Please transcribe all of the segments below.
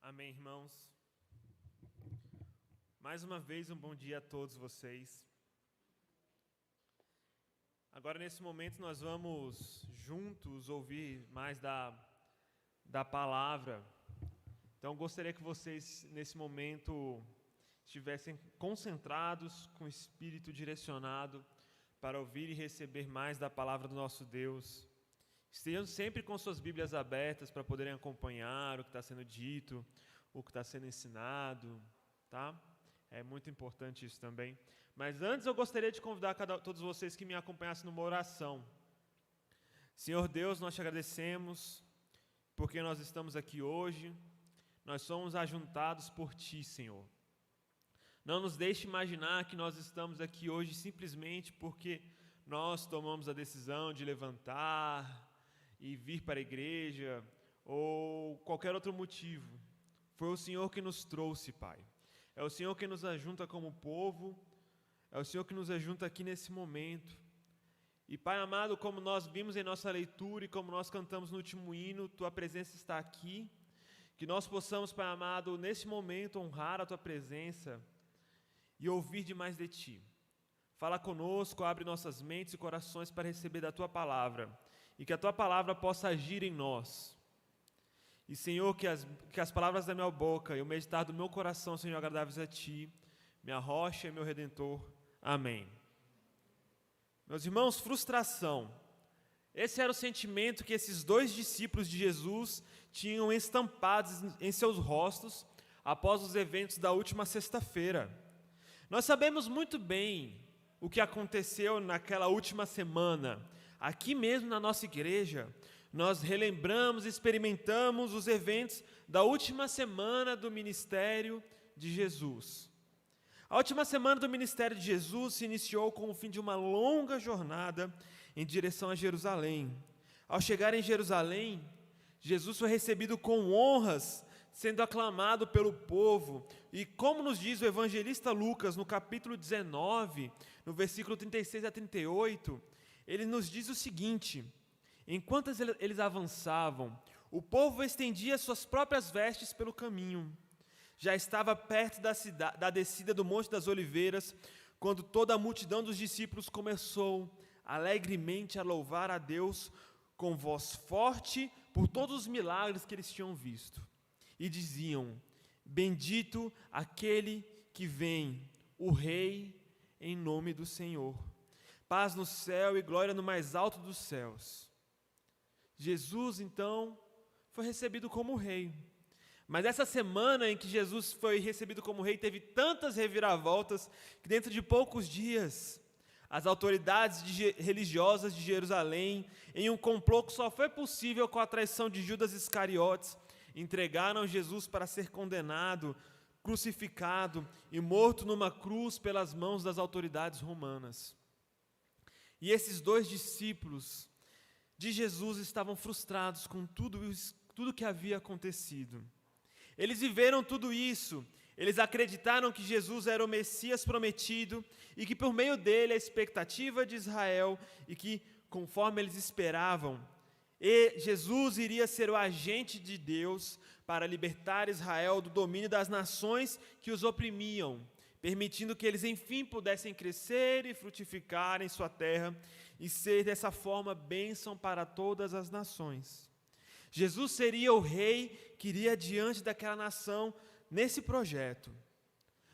Amém, irmãos. Mais uma vez, um bom dia a todos vocês. Agora, nesse momento, nós vamos juntos ouvir mais da palavra. Então, gostaria que vocês, nesse momento, estivessem concentrados, com o espírito direcionado para ouvir e receber mais da palavra do nosso Deus. Estejam sempre com suas Bíblias abertas para poderem acompanhar o que está sendo dito, o que está sendo ensinado, tá? É muito importante isso também. Mas antes eu gostaria de convidar todos vocês que me acompanhassem numa oração. Senhor Deus, nós te agradecemos porque nós estamos aqui hoje. Nós somos ajuntados por Ti, Senhor. Não nos deixe imaginar que nós estamos aqui hoje simplesmente porque nós tomamos a decisão de levantar e vir para a igreja, ou qualquer outro motivo. Foi o Senhor que nos trouxe, Pai. É o Senhor que nos ajunta como povo, é o Senhor que nos ajunta aqui nesse momento. E, Pai amado, como nós vimos em nossa leitura e como nós cantamos no último hino, Tua presença está aqui, que nós possamos, Pai amado, nesse momento honrar a Tua presença e ouvir demais de Ti. Fala conosco, abre nossas mentes e corações para receber da Tua palavra, e que a Tua palavra possa agir em nós. E, Senhor, que as palavras da minha boca e o meditar do meu coração sejam agradáveis a Ti, minha rocha e meu Redentor. Amém. Meus irmãos, frustração. Esse era o sentimento que esses dois discípulos de Jesus tinham estampados em seus rostos após os eventos da última sexta-feira. Nós sabemos muito bem o que aconteceu naquela última semana. Aqui mesmo na nossa igreja, nós relembramos e experimentamos os eventos da última semana do ministério de Jesus. A última semana do ministério de Jesus se iniciou com o fim de uma longa jornada em direção a Jerusalém. Ao chegar em Jerusalém, Jesus foi recebido com honras, sendo aclamado pelo povo. E como nos diz o evangelista Lucas, no capítulo 19, no versículo 36 a 38, ele nos diz o seguinte: enquanto eles avançavam, o povo estendia suas próprias vestes pelo caminho. Já estava perto da descida do Monte das Oliveiras, quando toda a multidão dos discípulos começou alegremente a louvar a Deus com voz forte por todos os milagres que eles tinham visto. E diziam: bendito aquele que vem, o Rei, em nome do Senhor. Paz no céu e glória no mais alto dos céus. Jesus, então, foi recebido como rei. Mas essa semana em que Jesus foi recebido como rei teve tantas reviravoltas que dentro de poucos dias as autoridades religiosas de Jerusalém, em um complô que só foi possível com a traição de Judas Iscariotes, entregaram Jesus para ser condenado, crucificado e morto numa cruz pelas mãos das autoridades romanas. E esses dois discípulos de Jesus estavam frustrados com tudo que havia acontecido. Eles viveram tudo isso, eles acreditaram que Jesus era o Messias prometido e que por meio dele a expectativa de Israel e que, conforme eles esperavam, Jesus iria ser o agente de Deus para libertar Israel do domínio das nações que os oprimiam, permitindo que eles enfim pudessem crescer e frutificar em sua terra e ser dessa forma bênção para todas as nações. Jesus seria o rei que iria diante daquela nação nesse projeto.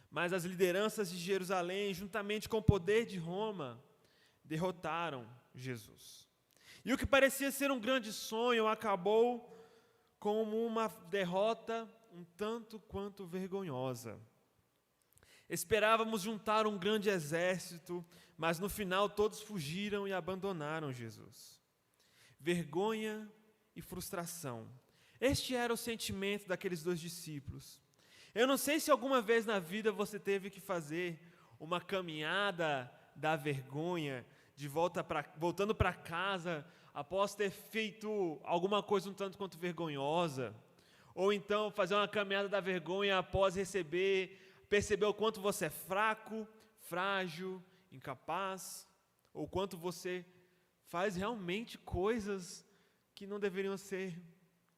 Mas as lideranças de Jerusalém, juntamente com o poder de Roma, derrotaram Jesus. E o que parecia ser um grande sonho acabou como uma derrota um tanto quanto vergonhosa. Esperávamos juntar um grande exército, mas no final todos fugiram e abandonaram Jesus. Vergonha e frustração. Este era o sentimento daqueles dois discípulos. Eu não sei se alguma vez na vida você teve que fazer uma caminhada da vergonha, voltando para casa após ter feito alguma coisa um tanto quanto vergonhosa, ou então fazer uma caminhada da vergonha após perceber o quanto você é fraco, frágil, incapaz, ou quanto você faz realmente coisas que não deveriam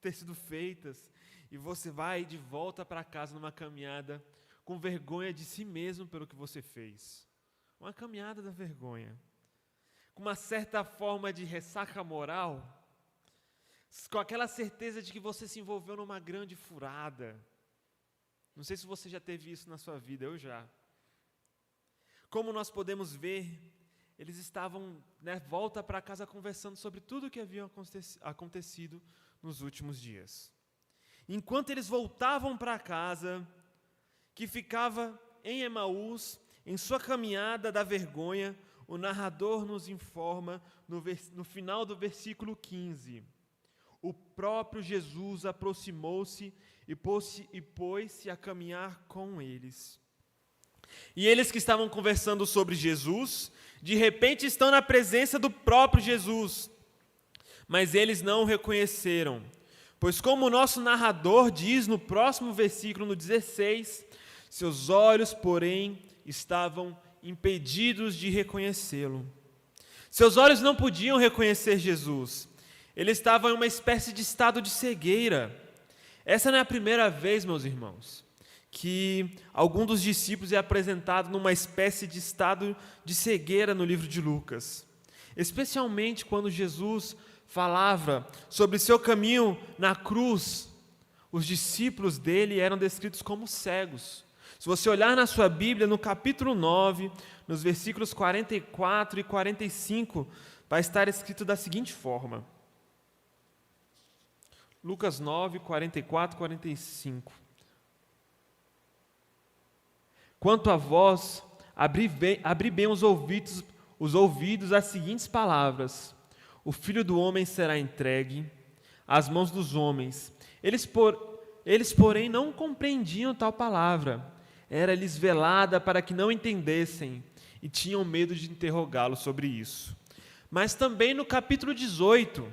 ter sido feitas. E você vai de volta para casa numa caminhada com vergonha de si mesmo pelo que você fez. Uma caminhada da vergonha. Com uma certa forma de ressaca moral, com aquela certeza de que você se envolveu numa grande furada. Não sei se você já teve isso na sua vida, eu já. Como nós podemos ver, eles estavam, volta para casa conversando sobre tudo o que havia acontecido nos últimos dias. Enquanto eles voltavam para casa, que ficava em Emaús, em sua caminhada da vergonha, o narrador nos informa no final do versículo 15. O próprio Jesus aproximou-se e pôs-se a caminhar com eles. E eles que estavam conversando sobre Jesus, de repente estão na presença do próprio Jesus. Mas eles não o reconheceram. Pois como o nosso narrador diz no próximo versículo, no 16, seus olhos, porém, estavam impedidos de reconhecê-lo. Seus olhos não podiam reconhecer Jesus. Ele estava em uma espécie de estado de cegueira. Essa não é a primeira vez, meus irmãos, que algum dos discípulos é apresentado numa espécie de estado de cegueira no livro de Lucas. Especialmente quando Jesus falava sobre seu caminho na cruz, os discípulos dele eram descritos como cegos. Se você olhar na sua Bíblia, no capítulo 9, nos versículos 44 e 45, vai estar escrito da seguinte forma. Lucas 9, 44 e 45. Quanto a vós, abri bem os ouvidos às seguintes palavras. O Filho do Homem será entregue às mãos dos homens. Eles, porém, não compreendiam tal palavra. Era-lhes velada para que não entendessem e tinham medo de interrogá-lo sobre isso. Mas também no capítulo 18,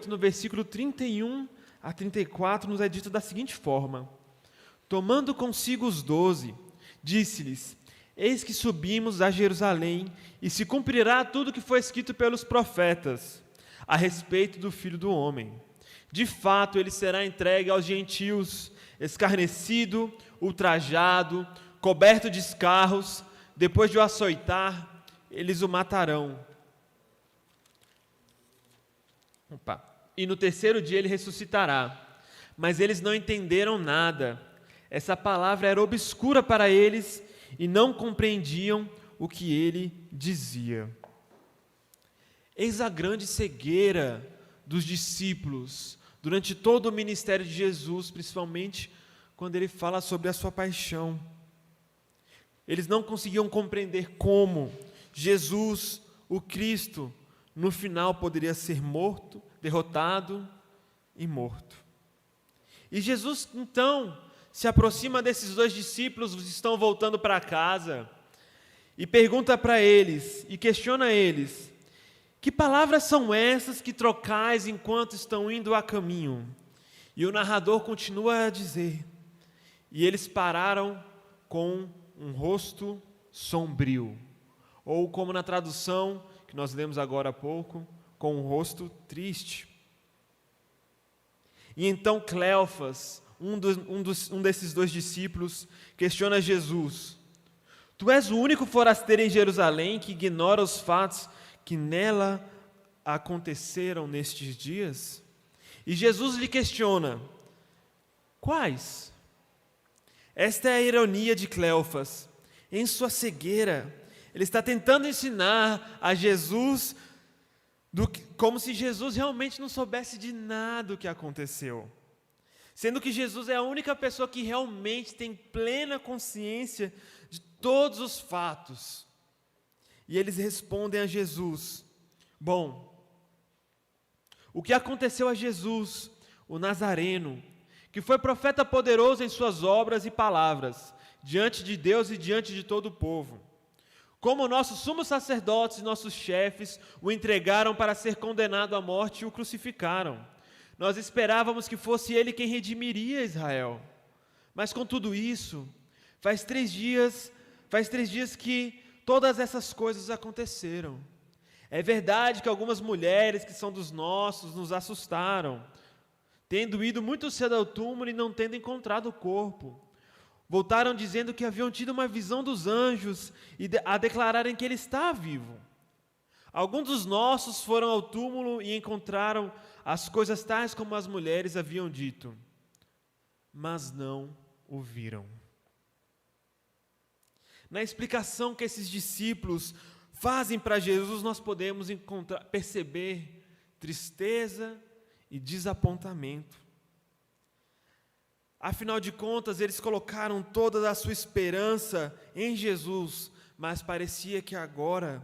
no versículo 31 a 34, nos é dito da seguinte forma. Tomando consigo os 12, disse-lhes, eis que subimos a Jerusalém, e se cumprirá tudo que foi escrito pelos profetas, a respeito do Filho do Homem. De fato, ele será entregue aos gentios, escarnecido, ultrajado, coberto de escarros, depois de o açoitar, eles o matarão. E no terceiro dia ele ressuscitará. Mas eles não entenderam nada. Essa palavra era obscura para eles e não compreendiam o que ele dizia. Eis a grande cegueira dos discípulos durante todo o ministério de Jesus, principalmente quando ele fala sobre a sua paixão. Eles não conseguiam compreender como Jesus, o Cristo, no final poderia ser morto, derrotado e morto. E Jesus, então, se aproxima desses dois discípulos que estão voltando para casa e pergunta para eles, e questiona eles, que palavras são essas que trocais enquanto estão indo a caminho? E o narrador continua a dizer, e eles pararam com um rosto sombrio, ou como na tradução que nós lemos agora há pouco, com um rosto triste. E então Cleofas, um desses dois discípulos, questiona Jesus, tu és o único forasteiro em Jerusalém que ignora os fatos que nela aconteceram nestes dias? E Jesus lhe questiona, quais? Esta é a ironia de Cleofas. Em sua cegueira, ele está tentando ensinar a Jesus como se Jesus realmente não soubesse de nada do que aconteceu. Sendo que Jesus é a única pessoa que realmente tem plena consciência de todos os fatos. E eles respondem a Jesus, bom, o que aconteceu a Jesus, o Nazareno, que foi profeta poderoso em suas obras e palavras, diante de Deus e diante de todo o povo. Como nossos sumos sacerdotes e nossos chefes o entregaram para ser condenado à morte e o crucificaram. Nós esperávamos que fosse ele quem redimiria Israel. Mas com tudo isso, faz três dias que todas essas coisas aconteceram. É verdade que algumas mulheres que são dos nossos nos assustaram, tendo ido muito cedo ao túmulo e não tendo encontrado o corpo. Voltaram dizendo que haviam tido uma visão dos anjos e a declararem que ele está vivo. Alguns dos nossos foram ao túmulo e encontraram as coisas tais como as mulheres haviam dito, mas não o viram. Na explicação que esses discípulos fazem para Jesus, nós podemos perceber tristeza e desapontamento. Afinal de contas, eles colocaram toda a sua esperança em Jesus, mas parecia que agora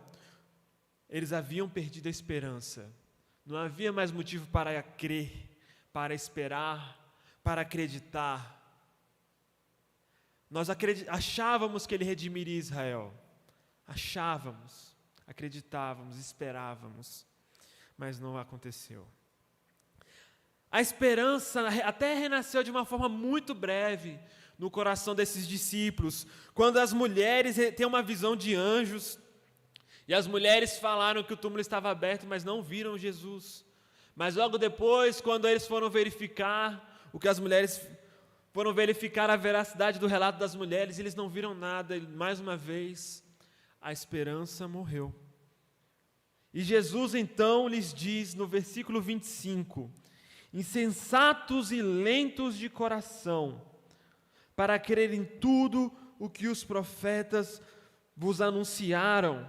eles haviam perdido a esperança. Não havia mais motivo para crer, para esperar, para acreditar. Nós achávamos que ele redimiria Israel. Achávamos, acreditávamos, esperávamos, mas não aconteceu. A esperança até renasceu de uma forma muito breve no coração desses discípulos, quando as mulheres têm uma visão de anjos, e as mulheres falaram que o túmulo estava aberto, mas não viram Jesus. Mas logo depois, quando eles foram verificar, foram verificar a veracidade do relato das mulheres, eles não viram nada, e mais uma vez, a esperança morreu. E Jesus então lhes diz no versículo 25, insensatos e lentos de coração, para crer em tudo o que os profetas vos anunciaram.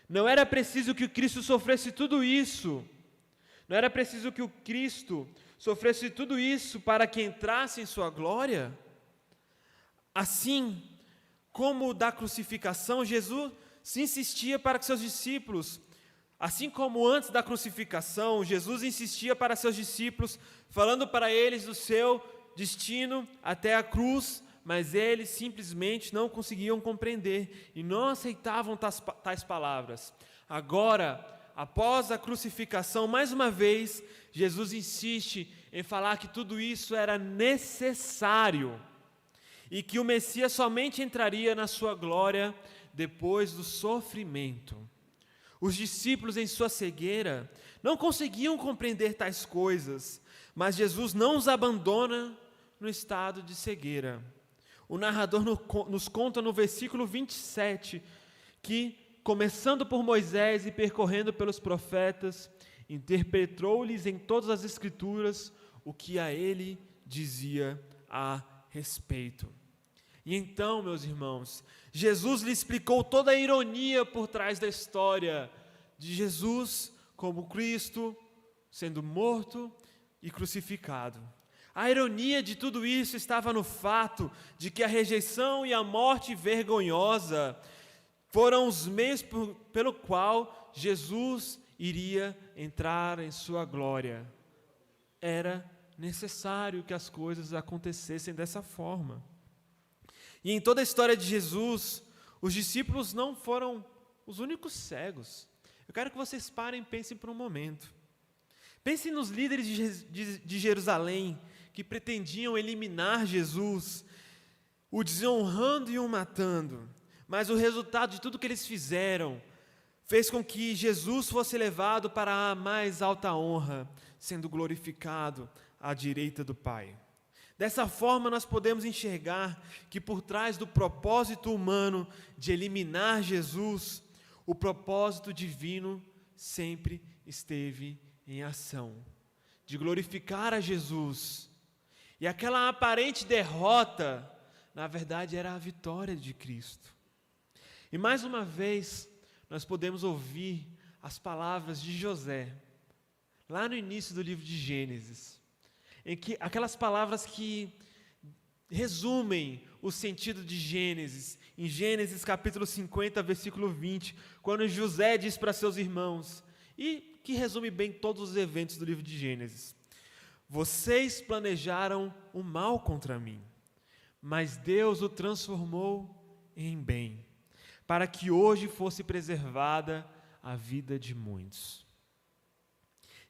Não era preciso que o Cristo sofresse tudo isso. Não era preciso que o Cristo sofresse tudo isso para que entrasse em sua glória? Assim como da crucificação, Jesus se insistia para que seus discípulos, assim como antes da crucificação, Jesus insistia para seus discípulos, falando para eles do seu destino até a cruz, mas eles simplesmente não conseguiam compreender e não aceitavam tais palavras. Agora, após a crucificação, mais uma vez, Jesus insiste em falar que tudo isso era necessário e que o Messias somente entraria na sua glória depois do sofrimento. Os discípulos, em sua cegueira, não conseguiam compreender tais coisas, mas Jesus não os abandona no estado de cegueira. O narrador nos conta no versículo 27 que, começando por Moisés e percorrendo pelos profetas, interpretou-lhes em todas as Escrituras o que a ele dizia a respeito. E então, meus irmãos, Jesus lhe explicou toda a ironia por trás da história de Jesus como Cristo sendo morto e crucificado. A ironia de tudo isso estava no fato de que a rejeição e a morte vergonhosa foram os meios pelo qual Jesus iria entrar em sua glória. Era necessário que as coisas acontecessem dessa forma. E em toda a história de Jesus, os discípulos não foram os únicos cegos. Eu quero que vocês parem e pensem por um momento. Pensem nos líderes de Jerusalém que pretendiam eliminar Jesus, o desonrando e o matando. Mas o resultado de tudo que eles fizeram fez com que Jesus fosse levado para a mais alta honra, sendo glorificado à direita do Pai. Dessa forma, nós podemos enxergar que por trás do propósito humano de eliminar Jesus, o propósito divino sempre esteve em ação, de glorificar a Jesus. E aquela aparente derrota, na verdade, era a vitória de Cristo. E mais uma vez, nós podemos ouvir as palavras de José, lá no início do livro de Gênesis, em que aquelas palavras que resumem o sentido de Gênesis, em Gênesis capítulo 50, versículo 20, quando José diz para seus irmãos, e que resume bem todos os eventos do livro de Gênesis: vocês planejaram o mal contra mim, mas Deus o transformou em bem, para que hoje fosse preservada a vida de muitos.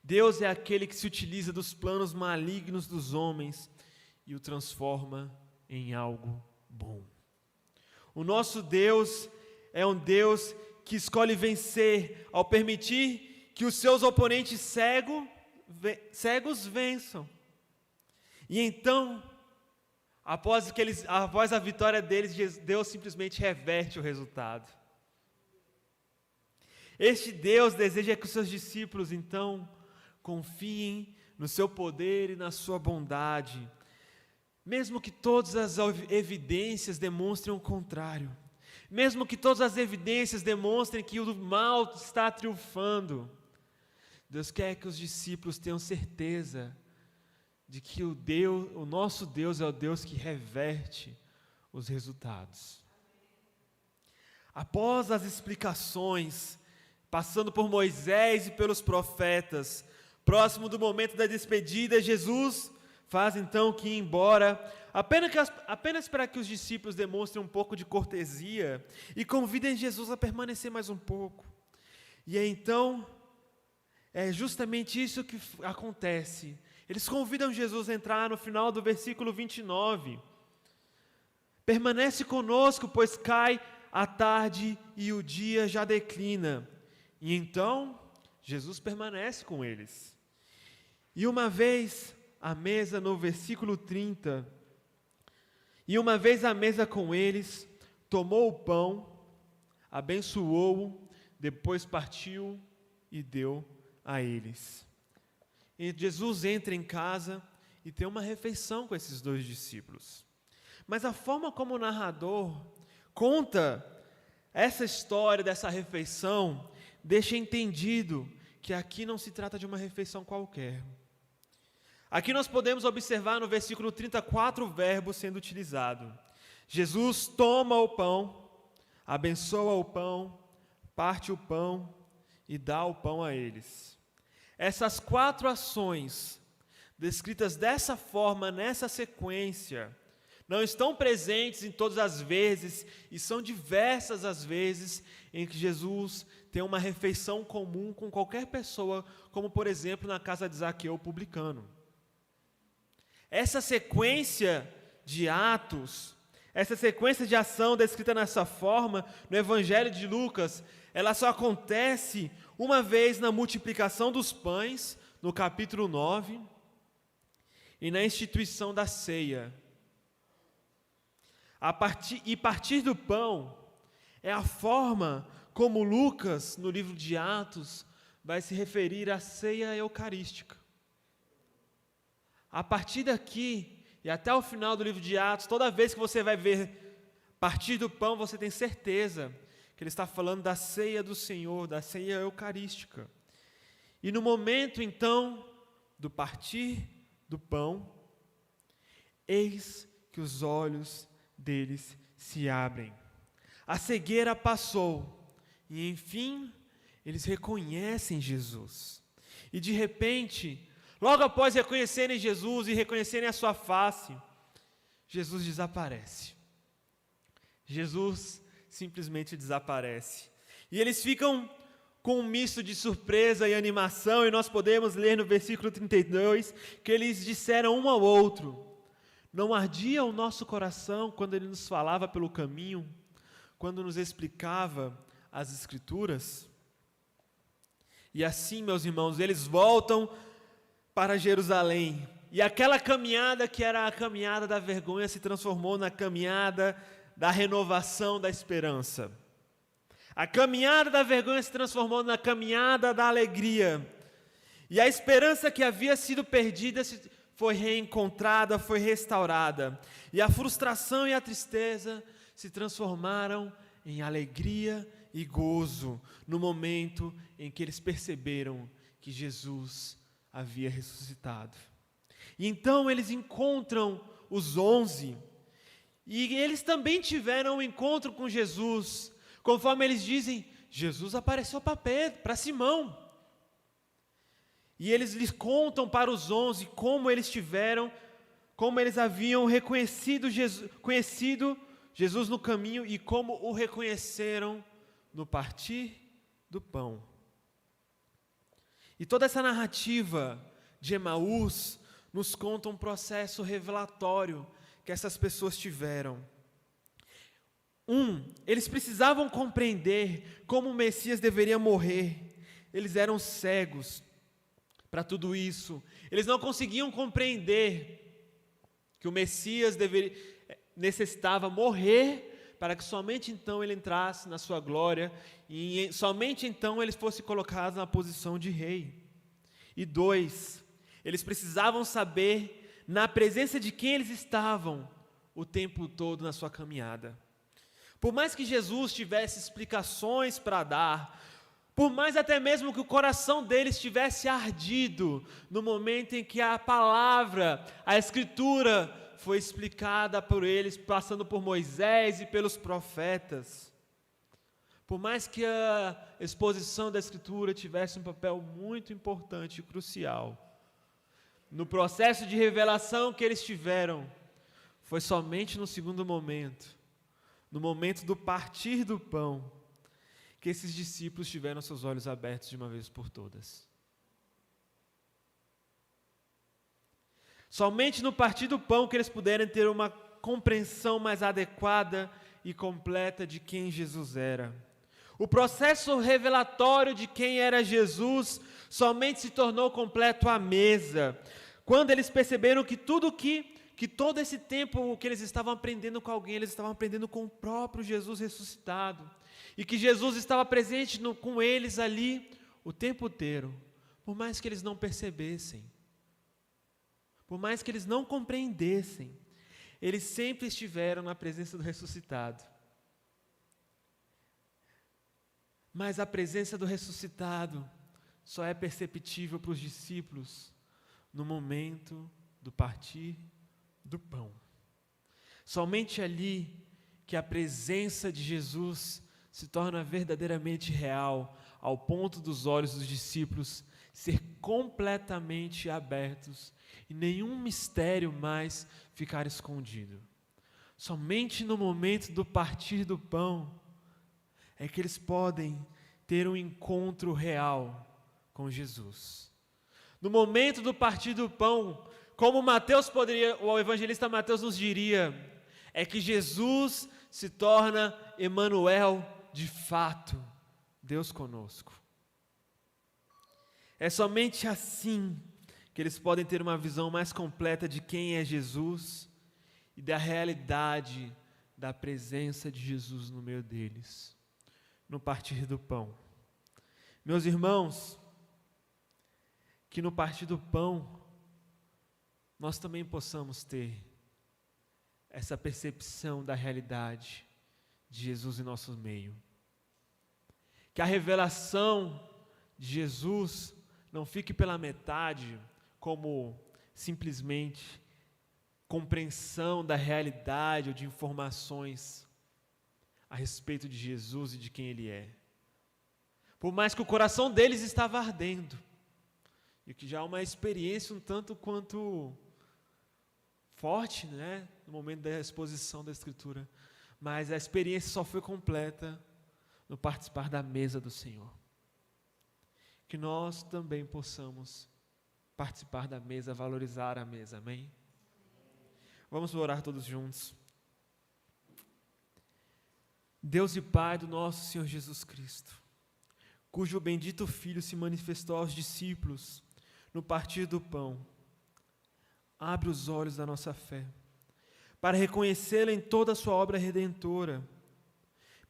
Deus é aquele que se utiliza dos planos malignos dos homens e o transforma em algo bom. O nosso Deus é um Deus que escolhe vencer ao permitir que os seus oponentes cegos vençam. E então, após a vitória deles, Deus simplesmente reverte o resultado. Este Deus deseja que os seus discípulos, então, confiem no seu poder e na sua bondade, mesmo que todas as evidências demonstrem o contrário, mesmo que todas as evidências demonstrem que o mal está triunfando, Deus quer que os discípulos tenham certeza de que o nosso Deus é o Deus que reverte os resultados. Após as explicações, passando por Moisés e pelos profetas, próximo do momento da despedida, Jesus faz então que ir embora, apenas para que os discípulos demonstrem um pouco de cortesia e convidem Jesus a permanecer mais um pouco. E aí, então, é justamente isso que acontece. Eles convidam Jesus a entrar no final do versículo 29. Permanece conosco, pois cai a tarde e o dia já declina. E então, Jesus permanece com eles. E uma vez à mesa, no versículo 30, e uma vez à mesa com eles, tomou o pão, abençoou-o, depois partiu e deu a eles. E Jesus entra em casa e tem uma refeição com esses dois discípulos. Mas a forma como o narrador conta essa história dessa refeição deixa entendido que aqui não se trata de uma refeição qualquer. Aqui nós podemos observar no versículo 34 verbos sendo utilizado. Jesus toma o pão, abençoa o pão, parte o pão e dá o pão a eles. Essas 4 ações, descritas dessa forma, nessa sequência, não estão presentes em todas as vezes, e são diversas as vezes em que Jesus tem uma refeição comum com qualquer pessoa, como por exemplo na casa de Zaqueu, o publicano. Essa sequência de atos, essa sequência de ação descrita nessa forma, no Evangelho de Lucas, ela só acontece uma vez na multiplicação dos pães, no capítulo 9, e na instituição da ceia. Partir do pão é a forma como Lucas, no livro de Atos, vai se referir à ceia eucarística. A partir daqui e até o final do livro de Atos, toda vez que você vai ver partir do pão, você tem certeza que ele está falando da ceia do Senhor, da ceia eucarística. E no momento, então, do partir do pão, eis que os olhos deles se abrem. A cegueira passou e, enfim, eles reconhecem Jesus. E de repente, logo após reconhecerem Jesus e reconhecerem a sua face, Jesus desaparece. Jesus simplesmente desaparece. E eles ficam com um misto de surpresa e animação, e nós podemos ler no versículo 32, que eles disseram um ao outro: não ardia o nosso coração quando ele nos falava pelo caminho, quando nos explicava as Escrituras? E assim, meus irmãos, eles voltam para Jerusalém, e aquela caminhada que era a caminhada da vergonha se transformou na caminhada da renovação da esperança. A caminhada da vergonha se transformou na caminhada da alegria, e a esperança que havia sido perdida foi reencontrada, foi restaurada, e a frustração e a tristeza se transformaram em alegria e gozo, no momento em que eles perceberam que Jesus havia ressuscitado. E então eles encontram os 11, e eles também tiveram um encontro com Jesus, conforme eles dizem, Jesus apareceu para Simão. E eles lhes contam para os 11 como eles haviam conhecido Jesus no caminho e como o reconheceram no partir do pão. E toda essa narrativa de Emaús nos conta um processo revelatório que essas pessoas tiveram. Eles precisavam compreender como o Messias deveria morrer. Eles eram cegos para tudo isso. Eles não conseguiam compreender que o Messias necessitava morrer para que somente então ele entrasse na sua glória e somente então ele fosse colocado na posição de rei. E 2, eles precisavam saber na presença de quem eles estavam o tempo todo na sua caminhada. Por mais que Jesus tivesse explicações para dar, por mais até mesmo que o coração deles tivesse ardido no momento em que a palavra, a Escritura foi explicada por eles, passando por Moisés e pelos profetas, por mais que a exposição da Escritura tivesse um papel muito importante e crucial, no processo de revelação que eles tiveram, foi somente no segundo momento, no momento do partir do pão, que esses discípulos tiveram seus olhos abertos de uma vez por todas. Somente no partir do pão que eles puderam ter uma compreensão mais adequada e completa de quem Jesus era. O processo revelatório de quem era Jesus somente se tornou completo à mesa, quando eles perceberam que todo esse tempo que eles estavam aprendendo com alguém, eles estavam aprendendo com o próprio Jesus ressuscitado, e que Jesus estava presente com eles ali o tempo inteiro, por mais que eles não percebessem, por mais que eles não compreendessem, eles sempre estiveram na presença do ressuscitado. Mas a presença do ressuscitado só é perceptível para os discípulos no momento do partir do pão. Somente ali que a presença de Jesus se torna verdadeiramente real, ao ponto dos olhos dos discípulos ser completamente abertos e nenhum mistério mais ficar escondido. Somente no momento do partir do pão é que eles podem ter um encontro real com Jesus. No momento do partir do pão, como o evangelista Mateus nos diria, é que Jesus se torna Emanuel de fato, Deus conosco. É somente assim que eles podem ter uma visão mais completa de quem é Jesus e da realidade da presença de Jesus no meio deles, no partir do pão. Meus irmãos, que no partir do pão nós também possamos ter essa percepção da realidade de Jesus em nosso meio. Que a revelação de Jesus não fique pela metade, como simplesmente compreensão da realidade ou de informações a respeito de Jesus e de quem Ele é. Por mais que o coração deles estava ardendo, e que já há uma experiência um tanto quanto forte, né, no momento da exposição da Escritura, mas a experiência só foi completa no participar da mesa do Senhor. Que nós também possamos participar da mesa, valorizar a mesa, amém? Vamos orar todos juntos. Deus e Pai do nosso Senhor Jesus Cristo, cujo bendito Filho se manifestou aos discípulos no partir do pão, abre os olhos da nossa fé, para reconhecê-la em toda a sua obra redentora,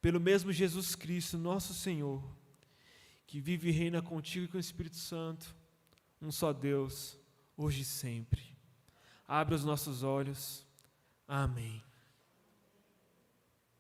pelo mesmo Jesus Cristo, nosso Senhor, que vive e reina contigo e com o Espírito Santo, um só Deus, hoje e sempre. Abre os nossos olhos. Amém.